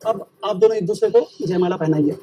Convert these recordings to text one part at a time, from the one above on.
अब आप दोनों एक दूसरे को जयमाला पहनाइए।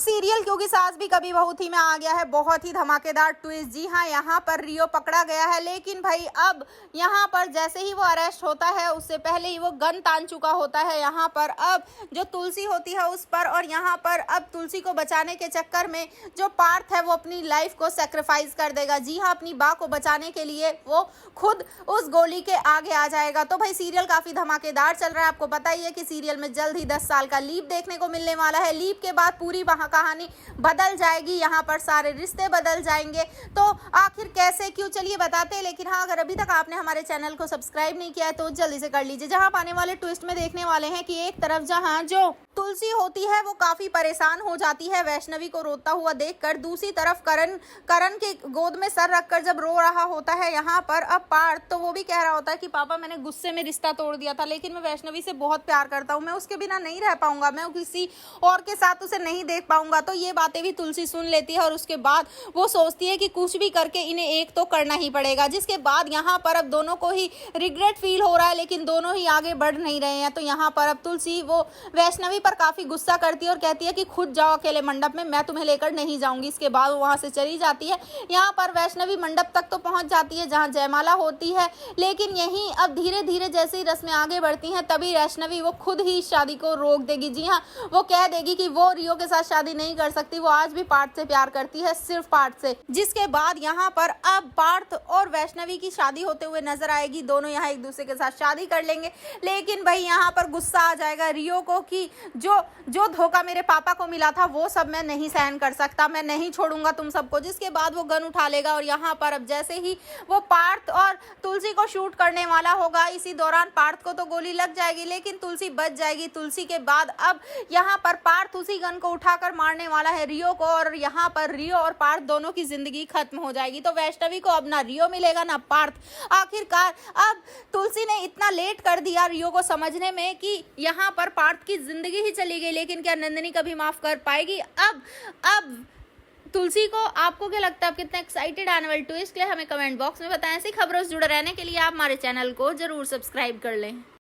सीरियल क्योंकि सास भी कभी बहू थी में आ गया है बहुत ही धमाकेदार ट्विस्ट। जी हाँ, यहाँ पर रियो पकड़ा गया है, लेकिन भाई अब यहाँ पर जैसे ही वो अरेस्ट होता है उससे पहले ही वो गन तान चुका होता है यहाँ पर अब जो तुलसी होती है उस पर। और यहाँ पर अब तुलसी को बचाने के चक्कर में जो पार्थ है वो अपनी लाइफ को सेक्रीफाइस कर देगा। जी हाँ, अपनी बा को बचाने के लिए वो खुद उस गोली के आगे आ जाएगा। तो भाई सीरियल काफी धमाकेदार चल रहा है। आपको पता ही है कि सीरियल में जल्द ही 10 साल का लीप देखने को मिलने वाला है। लीप के बाद पूरी कहानी बदल जाएगी, यहाँ पर सारे रिश्ते बदल जाएंगे। तो आखिर कैसे, क्यों, चलिए बताते हैं। लेकिन हाँ, अगर अभी तक आपने हमारे चैनल को सब्सक्राइब नहीं किया है तो जल्दी से कर लीजिए। जहाँ आने वाले ट्विस्ट में देखने वाले हैं कि एक तरफ जहाँ जो तुलसी होती है वो काफी परेशान हो जाती है वैष्णवी को रोता हुआ देखकर, दूसरी तरफ करण के गोद में सर रखकर जब रो रहा होता है यहाँ पर अब पार्थ, तो वो भी कह रहा होता है कि पापा मैंने गुस्से में रिश्ता तोड़ दिया था, लेकिन मैं वैष्णवी से बहुत प्यार करता हूँ, मैं उसके बिना नहीं रह पाऊंगा, मैं किसी और के साथ उसे नहीं देख पाऊंगा। तो ये बातें भी तुलसी सुन लेती है और उसके बाद वो सोचती है कि कुछ भी करके इन्हें एक तो करना ही पड़ेगा। जिसके बाद यहाँ पर अब दोनों को ही रिग्रेट फील हो रहा है, लेकिन दोनों ही आगे बढ़ नहीं रहे हैं। तो यहाँ पर अब तुलसी वो वैष्णवी पर काफी गुस्सा करती है और कहती है कि खुद जाओ अकेले मंडप में, मैं तुम्हें लेकर नहीं जाऊंगी। इसके बाद वो वहां से चली जाती है। यहाँ पर वैष्णवी मंडप तक तो पहुंच जाती है जहां जयमाला होती है, लेकिन यहीं अब धीरे धीरे जैसे ही रस्में आगे बढ़ती हैं तभी वैष्णवी वो खुद ही शादी को रोक देगी। जी हाँ, वो कह देगी कि वो रियो के साथ शादी नहीं कर सकती, वो आज भी पार्थ से प्यार करती है, सिर्फ पार्थ से। जिसके बाद यहाँ पर अब पार्थ और वैष्णवी की शादी होते हुए नजर आएगी। दोनों यहाँ एक दूसरे के साथ शादी कर लेंगे। लेकिन भाई यहाँ पर गुस्सा आ जाएगा रियो को कि जो धोखा मेरे पापा को मिला था वो सब मैं नहीं सहन कर सकता, मैं नहीं छोड़ूंगा तुम सबको। जिसके बाद वो गन उठा लेगा और यहाँ पर अब जैसे ही वो पार्थ और तुलसी को शूट करने वाला होगा, इसी दौरान पार्थ को तो गोली लग जाएगी लेकिन तुलसी बच जाएगी। तुलसी के बाद अब यहाँ पर पार्थ उसी गन को उठाकर मारने वाला है रियो को और यहाँ पर रियो और पार्थ दोनों की जिंदगी खत्म हो जाएगी। तो वैष्णवी को अब ना रियो मिलेगा ना पार्थ। आखिरकार अब तुलसी ने इतना लेट कर दिया रियो को समझने में कि यहाँ पर पार्थ की जिंदगी ही चली गई, लेकिन क्या नंदिनी कभी माफ कर पाएगी अब तुलसी को? आपको क्या लगता है, आप कितना एक्साइटेड आने वाले ट्विस्ट के लिए हमें कमेंट बॉक्स में बताएं। ऐसी खबरों से जुड़े रहने के लिए आप हमारे चैनल को जरूर सब्सक्राइब कर लें।